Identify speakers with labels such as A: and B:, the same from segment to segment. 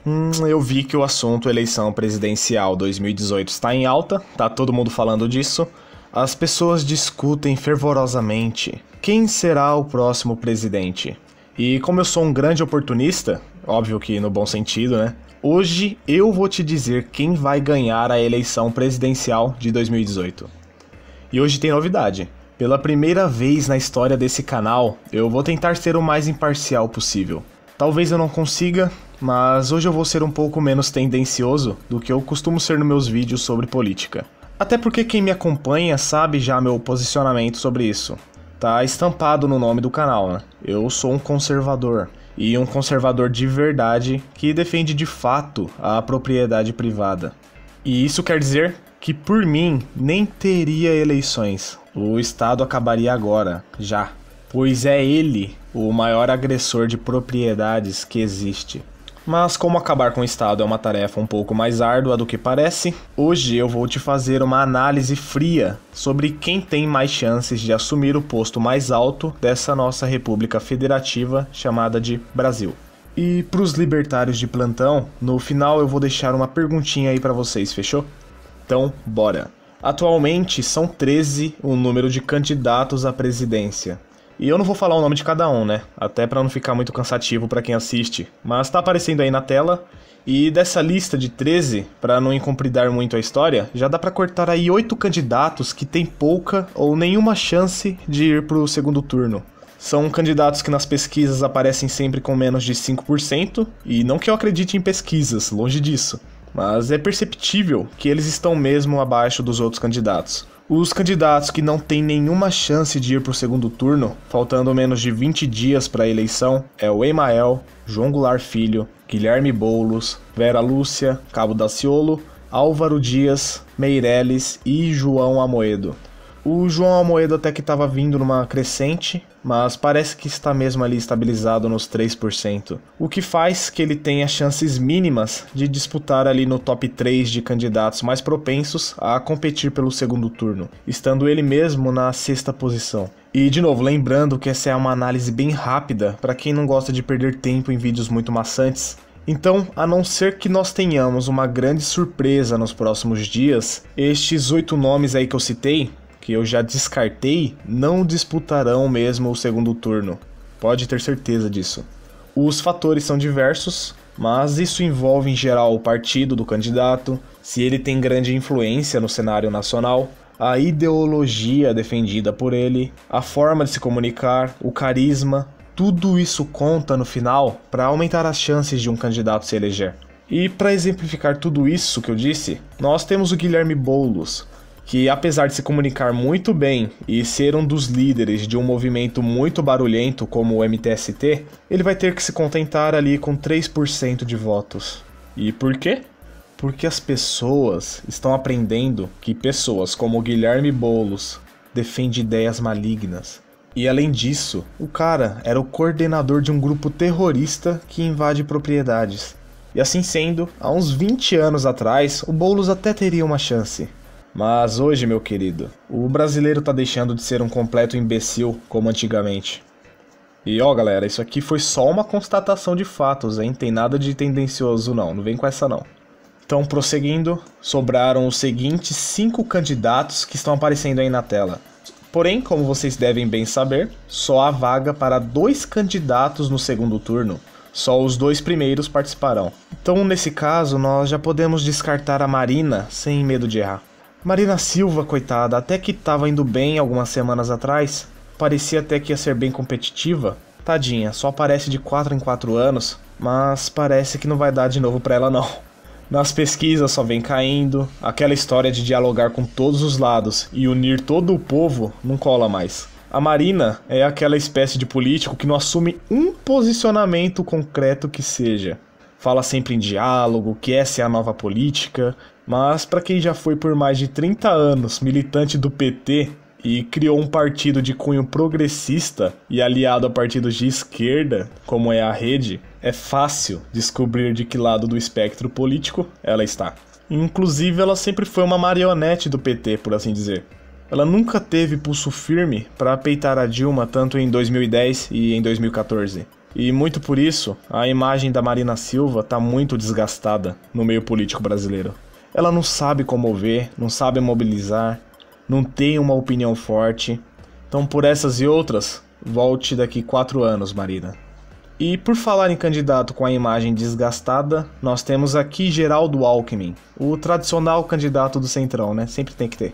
A: Eu vi que o assunto eleição presidencial 2018 está em alta, tá todo mundo falando disso. As pessoas discutem fervorosamente quem será o próximo presidente. E como eu sou um grande oportunista, óbvio que no bom sentido, né? Hoje eu vou te dizer quem vai ganhar a eleição presidencial de 2018. E hoje tem novidade. Pela primeira vez na história desse canal, eu vou tentar ser o mais imparcial possível. Talvez eu não consiga, mas hoje eu vou ser um pouco menos tendencioso do que eu costumo ser nos meus vídeos sobre política. Até porque quem me acompanha sabe já meu posicionamento sobre isso. Tá estampado no nome do canal, né? Eu sou um conservador. E um conservador de verdade que defende de fato a propriedade privada. E isso quer dizer que por mim nem teria eleições. O Estado acabaria agora, já. Pois é ele o maior agressor de propriedades que existe. Mas como acabar com o Estado é uma tarefa um pouco mais árdua do que parece, hoje eu vou te fazer uma análise fria sobre quem tem mais chances de assumir o posto mais alto dessa nossa república federativa chamada de Brasil. E pros libertários de plantão, no final eu vou deixar uma perguntinha aí pra vocês, fechou? Então, bora! Atualmente são 13 o número de candidatos à presidência. E eu não vou falar o nome de cada um, né? Até pra não ficar muito cansativo pra quem assiste. Mas tá aparecendo aí na tela. E dessa lista de 13, pra não incompridar muito a história, já dá pra cortar aí 8 candidatos que têm pouca ou nenhuma chance de ir pro segundo turno. São candidatos que nas pesquisas aparecem sempre com menos de 5%, e não que eu acredite em pesquisas, longe disso. Mas é perceptível que eles estão mesmo abaixo dos outros candidatos. Os candidatos que não têm nenhuma chance de ir para o segundo turno, faltando menos de 20 dias para a eleição, é o Emael, João Goulart Filho, Guilherme Boulos, Vera Lúcia, Cabo Daciolo, Álvaro Dias, Meirelles e João Amoedo. O João Amoedo até que estava vindo numa crescente, mas parece que está mesmo ali estabilizado nos 3%, o que faz que ele tenha chances mínimas de disputar ali no top 3 de candidatos mais propensos a competir pelo segundo turno, estando ele mesmo na 6ª posição. E de novo, lembrando que essa é uma análise bem rápida para quem não gosta de perder tempo em vídeos muito maçantes. Então, a não ser que nós tenhamos uma grande surpresa nos próximos dias, estes 8 nomes aí que eu citei, que eu já descartei, não disputarão mesmo o segundo turno. Pode ter certeza disso. Os fatores são diversos, mas isso envolve em geral o partido do candidato, se ele tem grande influência no cenário nacional, a ideologia defendida por ele, a forma de se comunicar, o carisma. Tudo isso conta no final para aumentar as chances de um candidato se eleger. E para exemplificar tudo isso que eu disse, nós temos o Guilherme Boulos, que apesar de se comunicar muito bem e ser um dos líderes de um movimento muito barulhento como o MTST, ele vai ter que se contentar ali com 3% de votos. E por quê? Porque as pessoas estão aprendendo que pessoas como o Guilherme Boulos defendem ideias malignas. E além disso, o cara era o coordenador de um grupo terrorista que invade propriedades. E assim sendo, há uns 20 anos atrás, o Boulos até teria uma chance. Mas hoje, meu querido, o brasileiro tá deixando de ser um completo imbecil como antigamente. E ó galera, isso aqui foi só uma constatação de fatos, hein? Tem nada de tendencioso não vem com essa não. Então, prosseguindo, sobraram os seguintes 5 candidatos que estão aparecendo aí na tela. Porém, como vocês devem bem saber, só há vaga para 2 candidatos no segundo turno. Só os 2 primeiros participarão. Então, nesse caso, nós já podemos descartar a Marina sem medo de errar. Marina Silva, coitada, até que tava indo bem algumas semanas atrás, parecia até que ia ser bem competitiva. Tadinha, só aparece de 4 em 4 anos, mas parece que não vai dar de novo pra ela não. Nas pesquisas só vem caindo, aquela história de dialogar com todos os lados e unir todo o povo não cola mais. A Marina é aquela espécie de político que não assume um posicionamento concreto que seja. Fala sempre em diálogo, que essa é a nova política, mas para quem já foi por mais de 30 anos militante do PT e criou um partido de cunho progressista e aliado a partidos de esquerda, como é a Rede, é fácil descobrir de que lado do espectro político ela está. Inclusive, ela sempre foi uma marionete do PT, por assim dizer. Ela nunca teve pulso firme para peitar a Dilma tanto em 2010 e em 2014. E muito por isso, a imagem da Marina Silva está muito desgastada no meio político brasileiro. Ela não sabe comover, não sabe mobilizar, não tem uma opinião forte. Então, por essas e outras, volte daqui 4 anos, Marina. E por falar em candidato com a imagem desgastada, nós temos aqui Geraldo Alckmin, o tradicional candidato do Centrão, né? Sempre tem que ter.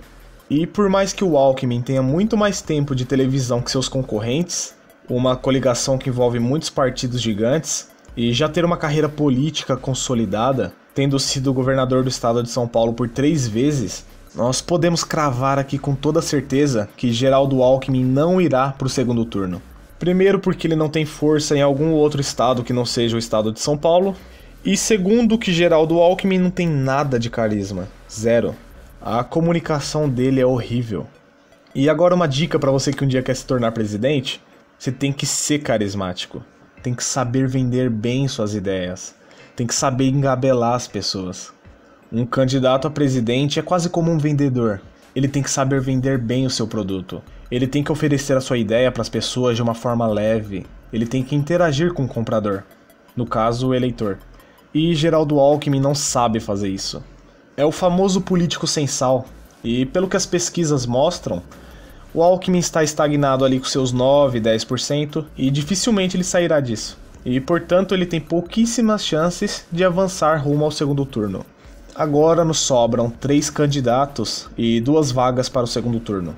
A: E por mais que o Alckmin tenha muito mais tempo de televisão que seus concorrentes, uma coligação que envolve muitos partidos gigantes, e já ter uma carreira política consolidada, tendo sido governador do estado de São Paulo por 3 vezes, nós podemos cravar aqui com toda certeza que Geraldo Alckmin não irá para o segundo turno. Primeiro porque ele não tem força em algum outro estado que não seja o estado de São Paulo, e segundo que Geraldo Alckmin não tem nada de carisma, 0. A comunicação dele é horrível. E agora uma dica para você que um dia quer se tornar presidente: você tem que ser carismático, tem que saber vender bem suas ideias, tem que saber engabelar as pessoas. Um candidato a presidente é quase como um vendedor. Ele tem que saber vender bem o seu produto. Ele tem que oferecer a sua ideia para as pessoas de uma forma leve. Ele tem que interagir com o comprador, no caso, o eleitor. E Geraldo Alckmin não sabe fazer isso. É o famoso político sem sal. E pelo que as pesquisas mostram, o Alckmin está estagnado ali com seus 9, 10% e dificilmente ele sairá disso. E portanto ele tem pouquíssimas chances de avançar rumo ao segundo turno. Agora nos sobram 3 candidatos e 2 vagas para o segundo turno.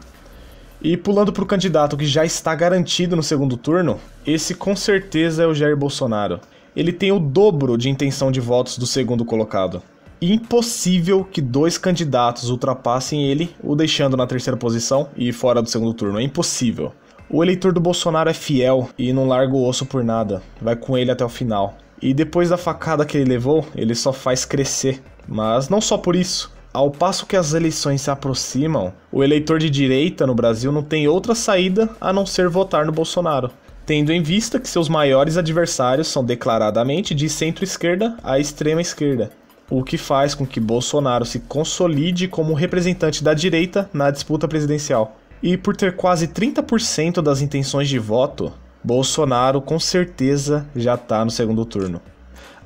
A: E pulando para o candidato que já está garantido no segundo turno, esse com certeza é o Jair Bolsonaro. Ele tem o dobro de intenção de votos do segundo colocado. Impossível que 2 candidatos ultrapassem ele, o deixando na 3ª posição e fora do segundo turno. É impossível. O eleitor do Bolsonaro é fiel e não larga o osso por nada. Vai com ele até o final. E depois da facada que ele levou, ele só faz crescer. Mas não só por isso. Ao passo que as eleições se aproximam, o eleitor de direita no Brasil não tem outra saída a não ser votar no Bolsonaro, tendo em vista que seus maiores adversários são declaradamente de centro-esquerda à extrema-esquerda, o que faz com que Bolsonaro se consolide como representante da direita na disputa presidencial. E por ter quase 30% das intenções de voto, Bolsonaro com certeza já está no segundo turno.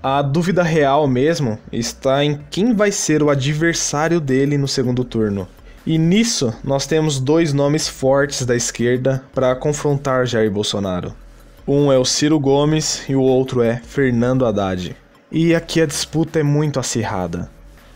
A: A dúvida real mesmo está em quem vai ser o adversário dele no segundo turno. E nisso nós temos 2 nomes fortes da esquerda para confrontar Jair Bolsonaro. Um é o Ciro Gomes e o outro é Fernando Haddad. E aqui a disputa é muito acirrada.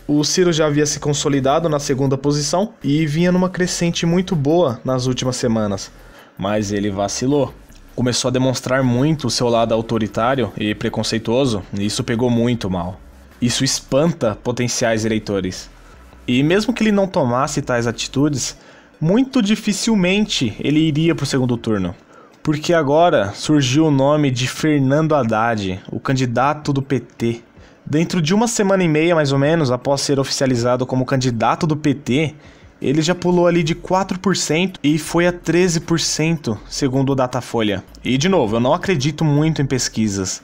A: O Ciro já havia se consolidado na 2ª posição e vinha numa crescente muito boa nas últimas semanas, mas ele vacilou. Começou a demonstrar muito o seu lado autoritário e preconceituoso, e isso pegou muito mal. Isso espanta potenciais eleitores. E mesmo que ele não tomasse tais atitudes, muito dificilmente ele iria para o segundo turno. Porque agora surgiu o nome de Fernando Haddad, o candidato do PT. Dentro de 1 semana e meia, mais ou menos, após ser oficializado como candidato do PT, ele já pulou ali de 4% e foi a 13%, segundo o Datafolha. E de novo, eu não acredito muito em pesquisas,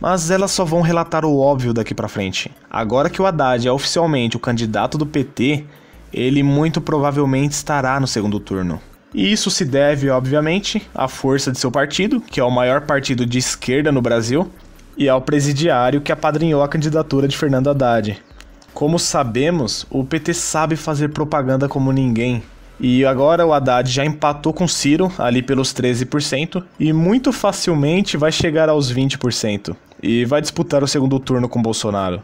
A: mas elas só vão relatar o óbvio daqui pra frente. Agora que o Haddad é oficialmente o candidato do PT, ele muito provavelmente estará no segundo turno. E isso se deve, obviamente, à força de seu partido, que é o maior partido de esquerda no Brasil, e ao presidiário que apadrinhou a candidatura de Fernando Haddad. Como sabemos, o PT sabe fazer propaganda como ninguém. E agora o Haddad já empatou com Ciro, ali pelos 13%, e muito facilmente vai chegar aos 20%. E vai disputar o segundo turno com Bolsonaro.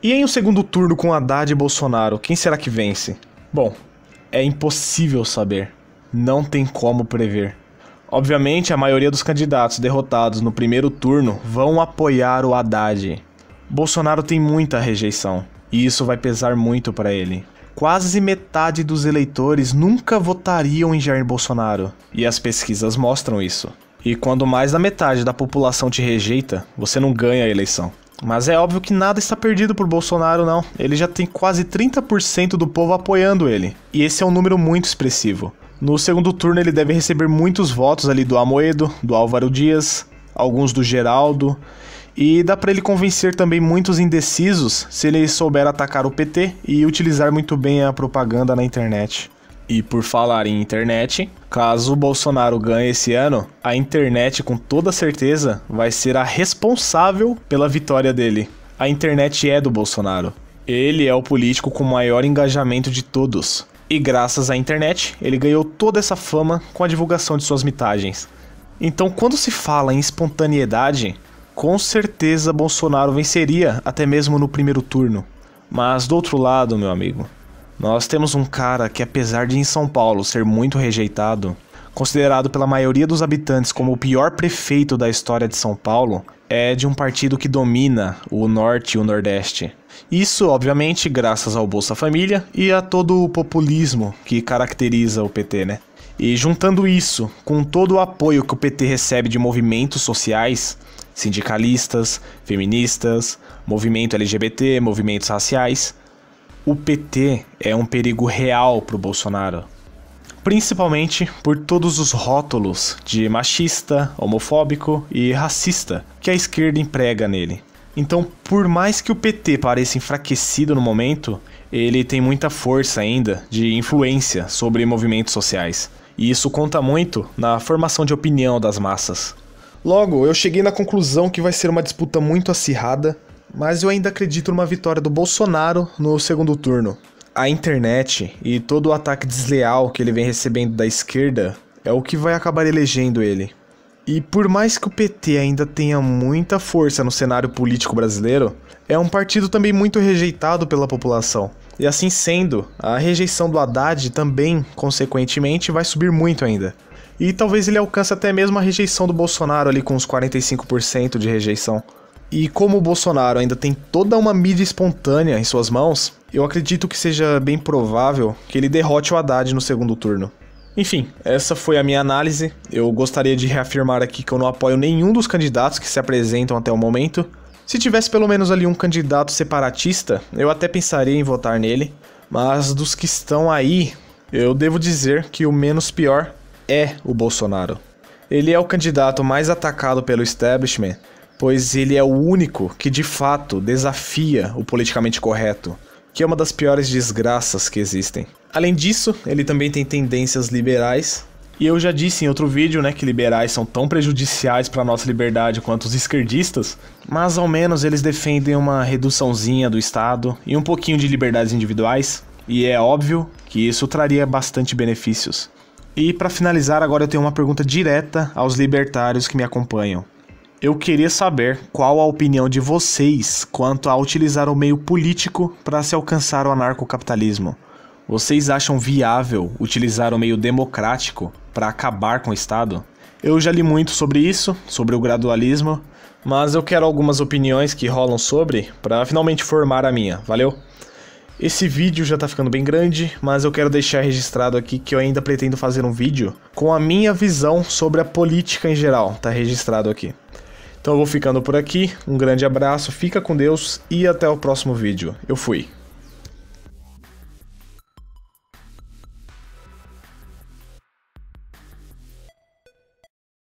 A: E em um segundo turno com Haddad e Bolsonaro, quem será que vence? Bom, é impossível saber. Não tem como prever. Obviamente, a maioria dos candidatos derrotados no primeiro turno vão apoiar o Haddad. Bolsonaro tem muita rejeição. E isso vai pesar muito para ele. Quase metade dos eleitores nunca votariam em Jair Bolsonaro. E as pesquisas mostram isso. E quando mais da metade da população te rejeita, você não ganha a eleição. Mas é óbvio que nada está perdido por Bolsonaro, não. Ele já tem quase 30% do povo apoiando ele. E esse é um número muito expressivo. No segundo turno ele deve receber muitos votos ali do Amoedo, do Álvaro Dias, alguns do Geraldo. E dá para ele convencer também muitos indecisos se ele souber atacar o PT e utilizar muito bem a propaganda na internet. E por falar em internet, caso o Bolsonaro ganhe esse ano, a internet com toda certeza vai ser a responsável pela vitória dele. A internet é do Bolsonaro. Ele é o político com maior engajamento de todos. E graças à internet, ele ganhou toda essa fama com a divulgação de suas mitagens. Então, quando se fala em espontaneidade, com certeza Bolsonaro venceria até mesmo no primeiro turno. Mas do outro lado, meu amigo, nós temos um cara que, apesar de em São Paulo ser muito rejeitado, considerado pela maioria dos habitantes como o pior prefeito da história de São Paulo, é de um partido que domina o Norte e o Nordeste. Isso, obviamente, graças ao Bolsa Família e a todo o populismo que caracteriza o PT, né? E juntando isso com todo o apoio que o PT recebe de movimentos sociais, sindicalistas, feministas, movimento LGBT, movimentos raciais, o PT é um perigo real para o Bolsonaro. Principalmente por todos os rótulos de machista, homofóbico e racista que a esquerda emprega nele. Então, por mais que o PT pareça enfraquecido no momento, ele tem muita força ainda de influência sobre movimentos sociais. E isso conta muito na formação de opinião das massas. Logo, eu cheguei na conclusão que vai ser uma disputa muito acirrada, mas eu ainda acredito numa vitória do Bolsonaro no segundo turno. A internet e todo o ataque desleal que ele vem recebendo da esquerda é o que vai acabar elegendo ele. E por mais que o PT ainda tenha muita força no cenário político brasileiro, é um partido também muito rejeitado pela população. E assim sendo, a rejeição do Haddad também, consequentemente, vai subir muito ainda. E talvez ele alcance até mesmo a rejeição do Bolsonaro ali com uns 45% de rejeição. E como o Bolsonaro ainda tem toda uma mídia espontânea em suas mãos, eu acredito que seja bem provável que ele derrote o Haddad no segundo turno. Enfim, essa foi a minha análise. Eu gostaria de reafirmar aqui que eu não apoio nenhum dos candidatos que se apresentam até o momento. Se tivesse pelo menos ali um candidato separatista, eu até pensaria em votar nele. Mas dos que estão aí, eu devo dizer que o menos pior é o Bolsonaro. Ele é o candidato mais atacado pelo establishment, pois ele é o único que de fato desafia o politicamente correto, que é uma das piores desgraças que existem. Além disso, ele também tem tendências liberais, e eu já disse em outro vídeo, né, que liberais são tão prejudiciais para a nossa liberdade quanto os esquerdistas, mas ao menos eles defendem uma reduçãozinha do Estado e um pouquinho de liberdades individuais, e é óbvio que isso traria bastante benefícios. E para finalizar, agora eu tenho uma pergunta direta aos libertários que me acompanham. Eu queria saber qual a opinião de vocês quanto a utilizar o meio político para se alcançar o anarcocapitalismo. Vocês acham viável utilizar o meio democrático para acabar com o Estado? Eu já li muito sobre isso, sobre o gradualismo, mas eu quero algumas opiniões que rolam sobre para finalmente formar a minha, valeu? Esse vídeo já tá ficando bem grande, mas eu quero deixar registrado aqui que eu ainda pretendo fazer um vídeo com a minha visão sobre a política em geral, tá registrado aqui. Então eu vou ficando por aqui, um grande abraço, fica com Deus e até o próximo vídeo. Eu fui.